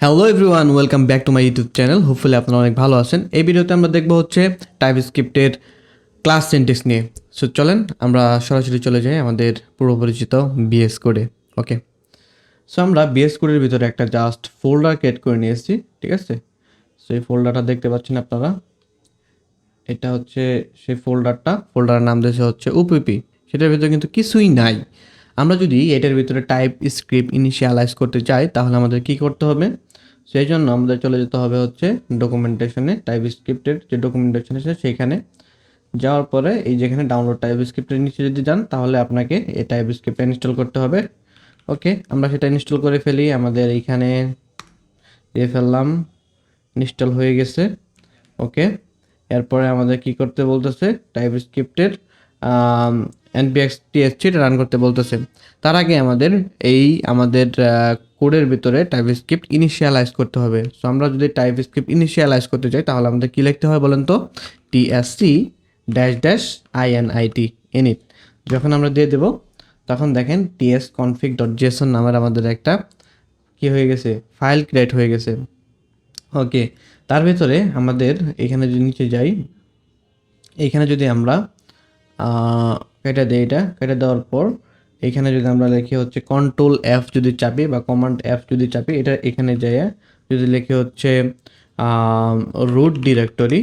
Hello everyone, welcome back to my YouTube channel. Hopefully আপনারা অনেক ভালো আছেন। এই ভিডিওতে আমরা দেখবো হচ্ছে টাইপস্ক্রিপ্টের ক্লাস সিনট্যাক্স নিয়ে। সো চলেন আমরা সরাসরি চলে যাই আমাদের পূর্ব পরিচিত বিএস কোডে। ওকে, সো আমরা বিএস কোডের ভিতরে একটা জাস্ট ফোল্ডার ক্রিয়েট করে নিয়ে এসেছি, ঠিক আছে। সো এই ফোল্ডারটা দেখতে পাচ্ছেন আপনারা, এটা হচ্ছে সেই ফোল্ডারের নাম দিয়েছে হচ্ছে ওপিপি। সেটার ভিতরে কিন্তু কিছুই নাই। আমরা যদি এটার ভিতরে টাইপ স্ক্রিপ্ট ইনিশিয়ালাইজ করতে চাই তাহলে আমাদের কি করতে হবে? সেই জন্য আমাদের চলে যেতে হবে হচ্ছে ডকুমেন্টেশনে, টাইপ স্ক্রিপ্টের যে ডকুমেন্টেশন আছে সেইখানে যাওয়ার পরে এই যেখানে ডাউনলোড টাইপ স্ক্রিপ্টের নিচে যদি যান তাহলে আপনাকে এই টাইপ স্ক্রিপ্টটা ইনস্টল করতে হবে। ওকে, আমরা সেটা ইনস্টল করে ফেলি। আমাদের এইখানে দিয়ে ফেললাম, ইনস্টল হয়ে গেছে। ওকে, এরপরে আমাদের কি করতে বলতেছে? টাইপ স্ক্রিপ্টের npx টিএসসি রান করতে বলতেছে। তার আগে আমাদের কোডের ভিতরে টাইপ স্ক্রিপ্ট ইনিশিয়ালাইজ করতে হবে। সো আমরা যদি টাইপ স্ক্রিপ্ট ইনিশিয়ালাইজ করতে চাই তাহলে আমাদের কি লিখতে হয় বলেন তো? টিএসসি -init init যখন আমরা দিয়ে দেব তখন দেখেন tsconfig.json নামের আমাদের একটা কি হয়ে গেছে, ফাইল ক্রিয়েট হয়ে গেছে। ওকে, তার ভিতরে আমাদের এখানে যদি নিচে যাই, এইখানে যদি আমরা কেটে দিই, এটা কেটে দেওয়ার পর এখানে যদি আমরা লিখি হচ্ছে কন্ট্রোল এফ যদি চাপি বা কমান্ড এফ যদি চাপি, এটা এখানে যাই যদি লিখি হচ্ছে রুট ডিরেক্টরি,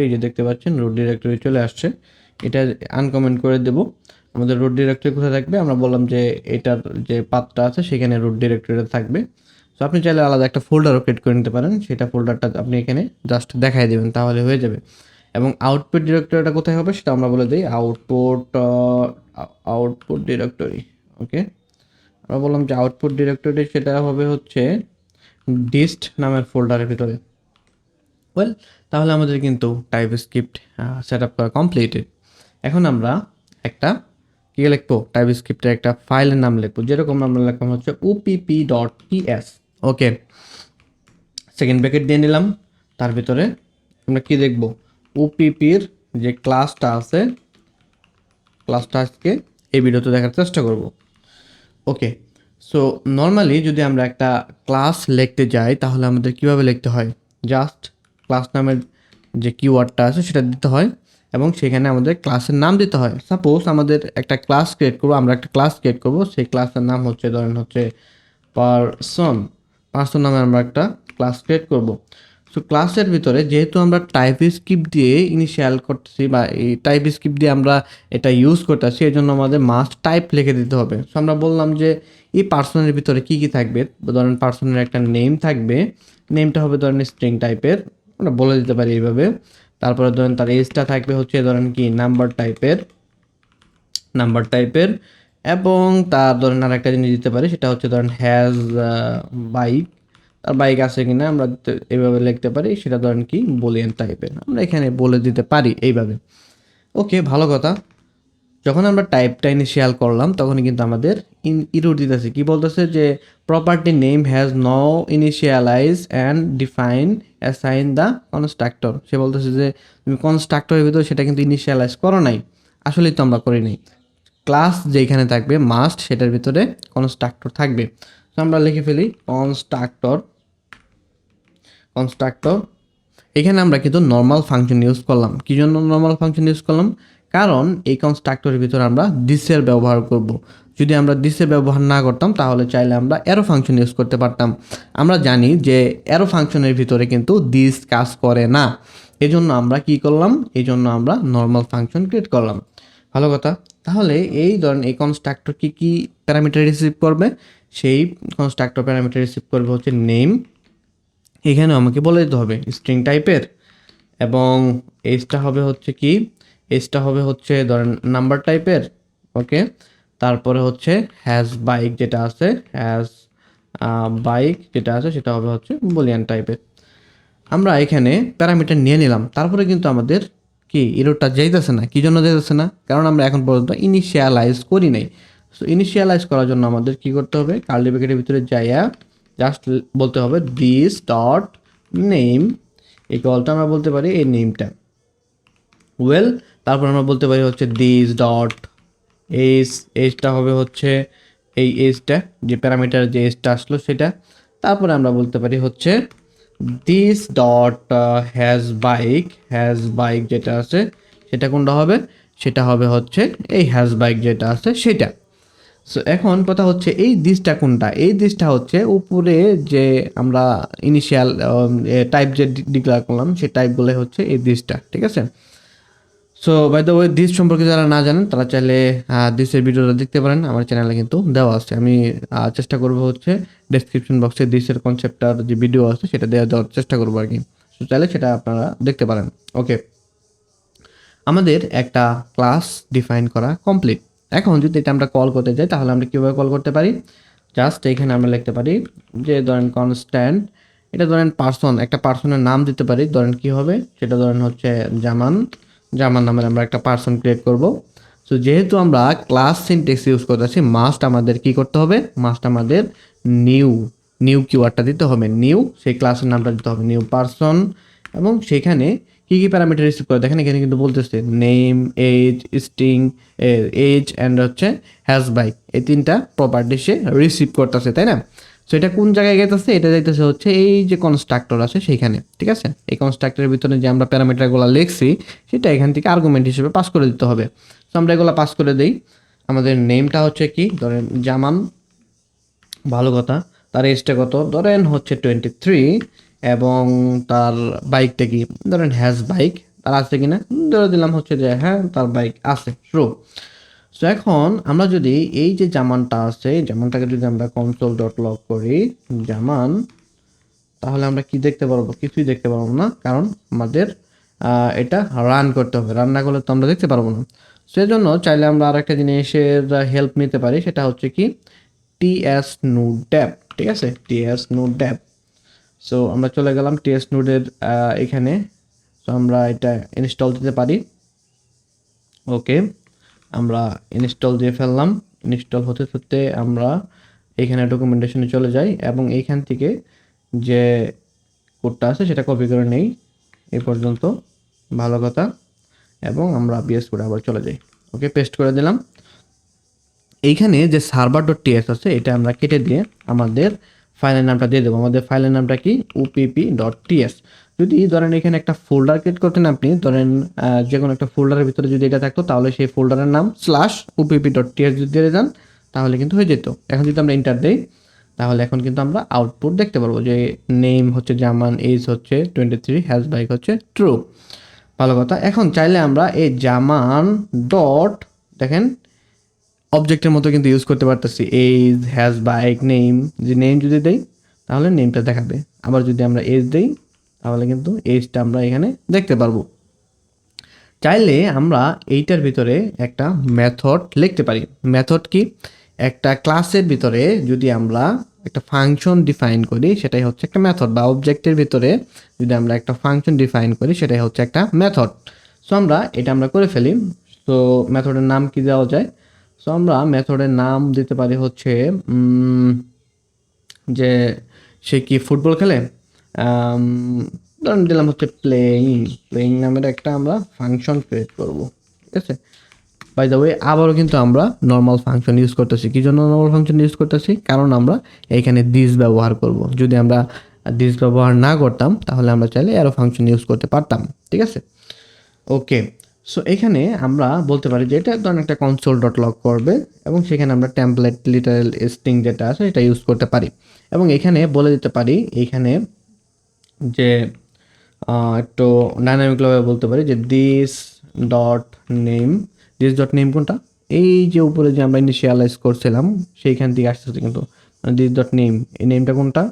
এই যে দেখতে পাচ্ছেন রুট ডিরেক্টরি চলে আসছে। এটা আনকমেন্ট করে দেব। আমাদের রুট ডিরেক্টরি কোথায় থাকবে? আমরা বললাম যে এটার যে পাথটা আছে সেখানে রুট ডিরেক্টরিটা থাকবে। সো আপনি চাইলে আলাদা একটা ফোল্ডারও ক্রিয়েট করে নিতে পারেন, সেটা ফোল্ডারটা আপনি এখানে জাস্ট দেখাই দেবেন তাহলে হয়ে যাবে। এবং আউটপুট ডিরেক্টরিটা কোথায় হবে সেটা আমরা বলে দিই, আউটপুট ডিরেক্টরি। ওকে, আমরা বললাম যে আউটপুট ডিরেক্টরি সেটা হবে হচ্ছে ডিস্ট নামের ফোল্ডারের ভিতরে। ওয়েল, তাহলে আমাদের কিন্তু টাইপ স্ক্রিপ্ট সেট আপ করা কমপ্লিটেড। এখন আমরা একটা কি লিখবো? টাইপ স্ক্রিপ্টের একটা ফাইলের নাম লিখবো, যেরকম আমরা লিখলাম হচ্ছে opp.ts। ওকে, সেকেন্ড ব্র্যাকেট দিয়ে নিলাম। তার ভিতরে আমরা কি দেখবো? ওপিপির যে ক্লাসটা আছে, ক্লাসটা আজকে এই ভিডিওতে দেখার চেষ্টা করব। ওকে, সো নর্মালি যদি আমরা একটা ক্লাস লিখতে যাই তাহলে আমাদের কিভাবে লিখতে হয়? জাস্ট ক্লাস নামের যে কিওয়ার্ডটা আছে সেটা দিতে হয় এবং সেখানে আমাদের ক্লাসের নাম দিতে হয়। সাপোজ আমাদের একটা ক্লাস ক্রিয়েট করবো, আমরা একটা ক্লাস ক্রিয়েট করবো, সেই ক্লাসের নাম হচ্ছে ধরেন হচ্ছে পারসন নামে আমরা একটা ক্লাস ক্রিয়েট করব। সো ক্লাসের ভিতরে যেহেতু আমরা টাইপ স্ক্রিপ্ট দিয়ে ইনিশিয়াল করতেছি বা এই টাইপ স্ক্রিপ্ট দিয়ে আমরা এটা ইউজ করতেছি, এই জন্য আমাদের মাস্ট টাইপ লিখে দিতে হবে। সো আমরা বললাম যে এই পার্সনের ভিতরে কি কি থাকবে? ধরেন পার্সনের একটা নেম থাকবে, নেমটা হবে ধরেন স্ট্রিং টাইপের, আমরা বলে দিতে পারি এইভাবে। তারপরে ধরেন তার এজটা থাকবে হচ্ছে ধরেন কি নাম্বার টাইপের, এবং তার ধরেন আর একটা জিনিস দিতে পারি, সেটা হচ্ছে ধরেন হ্যাজ বাইক, তার বাইক আছে কিনা আমরা এইভাবে লিখতে পারি, সেটা ধরেন কি বুলিয়ান টাইপের, আমরা এখানে বলে দিতে পারি এইভাবে। ওকে, ভালো কথা। যখন আমরা টাইপটা ইনিশিয়াল করলাম তখন কিন্তু আমাদের ইরর দিতেছে, কি বলতেছে যে property name has no initialize and define assign the constructor. সে বলতেছে যে তুমি কনস্ট্রাক্টরের ভিতরে সেটা কিন্তু ইনিশিয়ালাইজ করো নাই। আসলেই তো আমরা করি নাই। ক্লাস যেখানে থাকবে মাস্ট সেটার ভিতরে কনস্ট্রাক্টর থাকবে। তো আমরা লিখে ফেলি কনস্ট্রাক্টর। এখানে আমরা কিন্তু নর্মাল ফাংশন ইউজ করলাম। কি জন্য নর্মাল ফাংশন ইউজ করলাম? কারণ এই কনস্ট্রাক্টরের ভিতরে আমরা দিসের ব্যবহার করব। যদি আমরা দিসের ব্যবহার না করতাম তাহলে চাইলে আমরা অ্যারো ফাংশন ইউজ করতে পারতাম। আমরা জানি যে অ্যারো ফাংশনের ভিতরে কিন্তু দিস কাজ করে না। এই জন্য আমরা কি করলাম? এই জন্য আমরা নর্মাল ফাংশন ক্রিয়েট করলাম। ভালো কথা। তাহলে এই ধরেন এই কনস্ট্রাক্টর কি প্যারামিটার রিসিভ করবে? সেই কনস্ট্রাক্টর প্যারামিটার রিসিভ করবে হচ্ছে নেম, এখানে আমাকে বলে দিতে হবে স্ট্রিং টাইপের, এবং এজটা হবে হচ্ছে কি, এজটা হবে হচ্ছে ধরেন নাম্বার টাইপের। ওকে, তারপরে হচ্ছে হ্যাজ বাইক যেটা আছে, সেটা হবে হচ্ছে বুলিয়ান টাইপের। আমরা এখানে প্যারামিটার নিয়ে নিলাম, তারপরে কিন্তু আমাদের কি এররটা যাইতেছে না। কি জন্য যাইতেছে না? কারণ আমরা এখন পর্যন্ত ইনিশিয়ালাইজ করি নাই। সো ইনিশিয়ালাইজ করার জন্য আমাদের কি করতে হবে? কার্লি ব্র্যাকেটের ভিতরে যাইয়া জাস্ট বলতে হবে দিস ডট নেম ইকুয়ালটা আমরা বলতে পারি এই নেমটা। ওয়েল, তারপর আমরা বলতে পারি হচ্ছে দিস ডট এজটা হবে হচ্ছে এই এজটা, যে প্যারামিটার যে এজটা আসলো সেটা। তারপরে আমরা বলতে পারি হচ্ছে দিস ডট হ্যাজ বাইক যেটা আছে সেটা কোনটা হবে, সেটা হবে হচ্ছে এই হ্যাজ বাইক যেটা আছে সেটা। সো এখন কথা হচ্ছে এই দিসটা কোনটা, এই দিসটা হচ্ছে উপরে যে আমরা ইনিশিয়াল টাইপ যে ডিক্লেয়ার করলাম সেই টাইপগুলো হচ্ছে এই দিসটা, ঠিক আছে। So by the way this সম্পর্কে যারা না জানেন তারা চাইলে দিসের ভিডিওটা দেখতে পারেন, আমার চ্যানেলে কিন্তু দেওয়া আছে। আমি চেষ্টা করব হচ্ছে ডেসক্রিপশন বক্সে দিসের কনসেপ্টটার যে ভিডিও আছে সেটা দেওয়ার চেষ্টা করবো আর কি। সো চাইলে সেটা আপনারা দেখতে পারেন। ওকে, আমাদের একটা ক্লাস ডিফাইন করা কমপ্লিট। এখন যদি এটা আমরা কল করতে যাই তাহলে আমরা কীভাবে কল করতে পারি, জাস্ট এখানে আমরা লিখতে পারি যে ধরেন কনস্ট্যান্ট, এটা ধরেন পার্সন, একটা পার্সনের নাম দিতে পারি, ধরেন কি হবে সেটা ধরেন হচ্ছে জামান, জামান নামের আমরা একটা পার্সন ক্রিয়েট করব। সো যেহেতু আমরা ক্লাস সিনট্যাক্স ইউজ করতেছি মাস্ট আমাদের কি করতে হবে, মাস্ট আমাদের নিউ কিওয়ার্ডটা দিতে হবে, নিউ সেই ক্লাসের নামটা দিতে হবে নিউ পার্সন, এবং সেখানে কী কী প্যারামিটার রিসিভ করে দেখেন এখানে কিন্তু বলতেছে name, age, string, age and হচ্ছে হ্যাজ বাইক, এই তিনটা প্রপার্টি সে রিসিভ করতেছে, তাই না। সো এটা কোন জায়গায় যাইতেছে, এটা যাইতেছে হচ্ছে এই যে কনস্ট্রাক্টর আছে সেইখানে, ঠিক আছে। এই কনস্ট্রাক্টরের ভিতরে যে আমরা প্যারামিটারগুলো লিখছি সেটা এখান থেকে আর্গুমেন্ট হিসেবে পাস করে দিতে হবে। সো আমরা এগুলো পাস করে দিই। আমাদের নেমটা হচ্ছে কি, ধরেন জামান, ভালো কথা। তার এজটা কত, ধরেন হচ্ছে 23, এবং তার বাইকটা কি, ধরেন হ্যাজ বাইক, তার আছে কিনা ধরে দিলাম হচ্ছে যে হ্যাঁ তার বাইক আছে, ট্রু। সো এখন আমরা যদি এই যে জামানটা আছে, জামানটাকে যদি আমরা কনসোল ডট লগ করি জামান, তাহলে আমরা কি দেখতে পারবো, কিছুই দেখতে পারবো না, কারণ আমাদের এটা রান করতে হবে, রান না করলে তো আমরা দেখতে পারবো না। সেজন্য চাইলে আমরা আর একটা জিনিসের হেল্প নিতে পারি, সেটা হচ্ছে কি টিএস নোড ড্যাপ, ঠিক আছে, টিএস নোড ড্যাপ। সো আমরা চলে গেলাম টিএস নোডের এখানে। সো আমরা এটা ইনস্টল দিতে পারি। ওকে, আমরা ইনস্টল দিয়ে ফেললাম। ইনস্টল হতে হতে আমরা এইখানে ডকুমেন্টেশনে চলে যাই এবং এইখান থেকে যে কোডটা আছে সেটা কপি করে নেই এই পর্যন্ত, ভালো কথা। এবং আমরা বিএস কোডে আবার চলে যাই। ওকে, পেস্ট করে দিলাম। এইখানে যে সার্ভার ডট টিএস আছে এটা আমরা কেটে দিয়ে আমাদের ফাইলের নামটা দিয়ে দেবো। আমাদের ফাইলের নামটা কি, ওপিপি ডট টিএস। যদি ধরেন এখানে একটা ফোল্ডার ক্রিয়েট করতেন আপনি, ধরেন যে কোনো একটা ফোল্ডারের ভিতরে যদি এটা থাকতো তাহলে সেই ফোল্ডারের নাম ওপিপি ডট টিএস যদি দিয়ে যান তাহলে কিন্তু হয়ে যেত। এখন যদি আমরা ইন্টার দেই তাহলে এখন কিন্তু আমরা আউটপুট দেখতে পারবো যে নেম হচ্ছে জামান, এজ হচ্ছে 23, হ্যাজ বাইক হচ্ছে ট্রু, ভালো কথা। এখন চাইলে আমরা এই জামান ডট দেখেন অবজেক্টের মতো কিন্তু ইউজ করতে পারতেছি, এজ, হ্যাজ বাইক, নেম। যে নেম যদি দেই তাহলে নেমটা দেখাবে, আবার যদি আমরা এজ দেই তাহলে কিন্তু এজটা আমরা এখানে দেখতে পারবো। চাইলে আমরা এইটার ভিতরে একটা মেথড লিখতে পারি। মেথড কি, একটা ক্লাসের ভিতরে যদি আমরা একটা ফাংশন ডিফাইন করি সেটাই হচ্ছে একটা মেথড, বা অবজেক্টের ভিতরে যদি আমরা একটা ফাংশন ডিফাইন করি সেটাই হচ্ছে একটা মেথড। সো আমরা করে ফেলি। সো মেথডের নাম কি দেওয়া যায়, সো আমরা মেথডের নাম দিতে পারি হচ্ছে যে সে কি ফুটবল খেলে, ধরেন দিলাম হচ্ছে প্লেয়িং নামের একটা আমরা ফাংশন ক্রিয়েট করব, ঠিক আছে। বাই দ্য ওয়ে আবারও কিন্তু আমরা নর্মাল ফাংশন ইউজ করতেছি। কি জন্য নর্মাল ফাংশন ইউজ করতেছি, কারণ আমরা এখানে দিস ব্যবহার করব। যদি আমরা দিস ব্যবহার না করতাম তাহলে আমরা চাইলে অ্যারো ফাংশন ইউজ করতে পারতাম, ঠিক আছে। ওকে, সো এখানে আমরা বলতে পারি যে এটা ধরেন একটা কনসোল ডট লগ করবে এবং সেখানে আমরা টেমপ্লেট লিটারেল স্ট্রিং যেটা আছে এটা ইউজ করতে পারি। এবং এখানে বলে দিতে পারি এইখানে যে একটু ডাইনামিকভাবে বলতে পারি যে দিস ডট নেম কোনটা, এই যে উপরে যে আমরা ইনিশিয়ালাইজ করছিলাম সেইখান থেকে আসতেছে কিন্তু দিস ডট নেম, এই নেমটা কোনটা,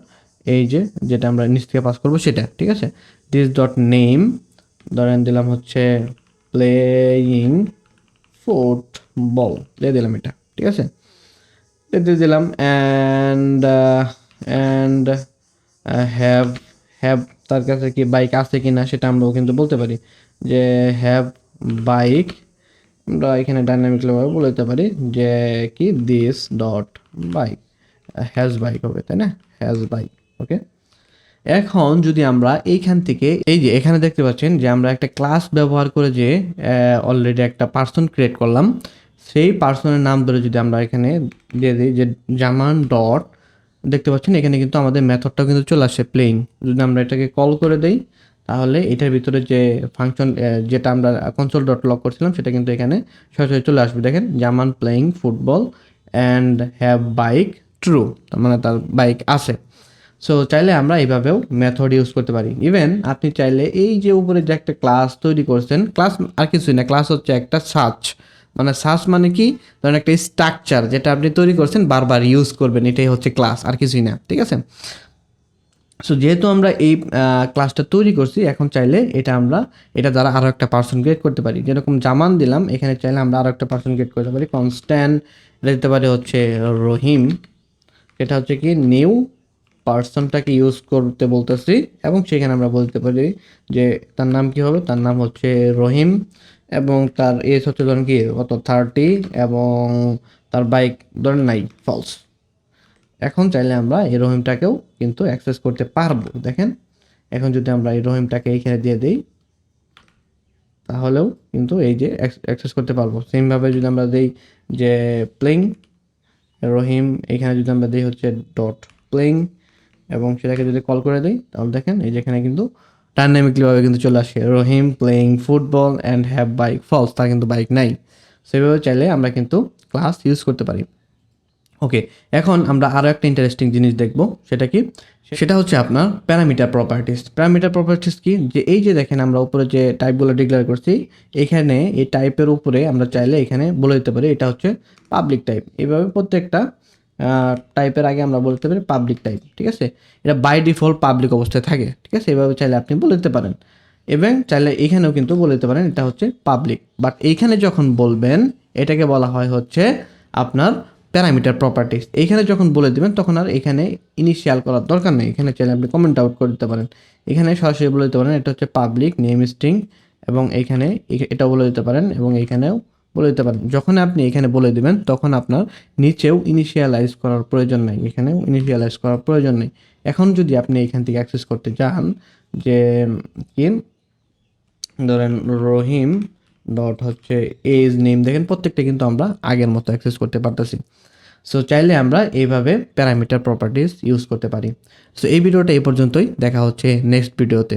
এই যে যেটা আমরা নিচ থেকে পাস করবো সেটা, ঠিক আছে। দিস ডট নেম ধরেন দিলাম হচ্ছে প্লেয়িং ফুটবল দিয়ে দিলাম এটা, ঠিক আছে, দিয়ে দিলাম। অ্যান্ড হ্যাভ তার কাছে কি বাইক আছে কি না সেটা আমরাও কিন্তু বলতে পারি যে হ্যাভ বাইক। আমরা এখানে ডাইনামিকভাবে বলে দিতে পারি যে কি this dot bike, has bike হবে, তাই না, হ্যাজ বাইক। ওকে, এখন যদি আমরা এইখান থেকে এই যে এখানে দেখতে পাচ্ছেন যে আমরা একটা ক্লাস ব্যবহার করে যে অলরেডি একটা পার্সন ক্রিয়েট করলাম, সেই পার্সনের নাম ধরে যদি আমরা এখানে দিয়ে দিই যে জামান ডট দেখতে পাচ্ছেন এখানে কিন্তু আমাদের মেথডটাও কিন্তু চলে আসে প্লেইং। যদি আমরা এটাকে কল করে দেই তাহলে এটার ভিতরে যে ফাংশন যেটা আমরা কনসোল ডট লগ করছিলাম সেটা কিন্তু এখানে সরাসরি চলে আসবে। দেখেন Zaman playing football and have bike true, তার মানে তার বাইক আছে। সো চাইলে আমরা এইভাবেও মেথড ইউজ করতে পারি। ইভেন আপনি চাইলে এই যে উপরে যে একটা ক্লাস তৈরি করছেন, ক্লাস আর কিছুই না, ক্লাস হচ্ছে একটা সার্চ, মানে সার্চ মানে কি, ধরেন একটা স্ট্রাকচার যেটা আপনি তৈরি করছেন বারবার ইউজ করবেন, এটাই হচ্ছে ক্লাস, আর কিছুই না, ঠিক আছে। সো যেহেতু আমরা এই ক্লাসটা তৈরি করছি, এখন চাইলে এটা দ্বারা আরও একটা পার্সন ক্রিয়েট করতে পারি। যেরকম জামান দিলাম, এখানে চাইলে আমরা আরও একটা পার্সন ক্রিয়েট করতে পারি। কনস্ট্যান্ট এটা দিতে পারি হচ্ছে রহিম, এটা হচ্ছে কি নিউ পার্সনটাকে ইউজ করতে বলতেছি, এবং সেখানে আমরা বলতে পারি যে তার নাম কি হবে, তার নাম হচ্ছে রহিম, এবং তার এজ হচ্ছে ধরেন কি কত 30, এবং তার বাইক ধরেন নাই, ফলস। এখন চাইলে আমরা এই রহিমটাকেও কিন্তু অ্যাক্সেস করতে পারবো। দেখেন এখন যদি আমরা এই রহিমটাকে এইখানে দিয়ে দিই তাহলেও কিন্তু এই যে অ্যাক্সেস করতে পারবো। সেমভাবে যদি আমরা দিই যে প্লেইং রহিম, এখানে যদি আমরা দিই হচ্ছে ডট প্লেইং এবং সেটাকে যদি কল করে দিই তাহলে দেখেন এই যেখানে কিন্তু ডাইনামিকলিভাবে কিন্তু চলে আসে Rahim playing football and have bike false, তার কিন্তু বাইক নাই। সেভাবে চাইলে আমরা কিন্তু ক্লাস ইউজ করতে পারি। ওকে, এখন আমরা আরও একটা ইন্টারেস্টিং জিনিস দেখব, সেটা কি, সেটা হচ্ছে আপনার প্যারামিটার প্রপার্টিস। প্যারামিটার প্রপার্টিস কি, যে এই যে দেখেন আমরা উপরে যে টাইপগুলো ডিক্লেয়ার করছি, এখানে এই টাইপের উপরে আমরা চাইলে এখানে বলে দিতে পারি এটা হচ্ছে পাবলিক টাইপ। এইভাবে প্রত্যেকটা টাইপের আগে আমরা বলতে পারি পাবলিক টাইপ, ঠিক আছে। এটা বাই ডিফল্ট পাবলিক অবস্থায় থাকে, ঠিক আছে। এভাবে চাইলে আপনি বলে দিতে পারেন, এবং চাইলে এখানেও কিন্তু বলে দিতে পারেন এটা হচ্ছে পাবলিক। বাট এইখানে যখন বলবেন এটাকে বলা হয় হচ্ছে আপনার প্যারামিটার প্রপার্টিস। এইখানে যখন বলে দেবেন তখন আর এখানে ইনিশিয়াল করার দরকার নেই, এখানে চাইলে আপনি কমেন্ট আউট করে দিতে পারেন। এখানে সরাসরি বলে দিতে পারেন এটা হচ্ছে পাবলিক নেম স্ট্রিং, এবং এইখানে এটাও বলে দিতে পারেন, এবং এইখানেও বলে দিতে পারেন। যখন আপনি এখানে বলে দিবেন তখন আপনার নিচেও ইনিশিয়ালাইজ করার প্রয়োজন নেই, এখানেও ইনিশিয়ালাইজ করার প্রয়োজন নেই। এখন যদি আপনি এখান থেকে অ্যাক্সেস করতে চান যে কি ধরেন রহিম ডট হচ্ছে এজ নেম, দেখেন প্রত্যেকটা কিন্তু আমরা আগের মতো অ্যাক্সেস করতে পারতেছি। সো চাইলে আমরা এইভাবে প্যারামিটার প্রপার্টিস ইউজ করতে পারি। সো এই ভিডিওটা এই পর্যন্তই, দেখা হচ্ছে নেক্সট ভিডিওতে।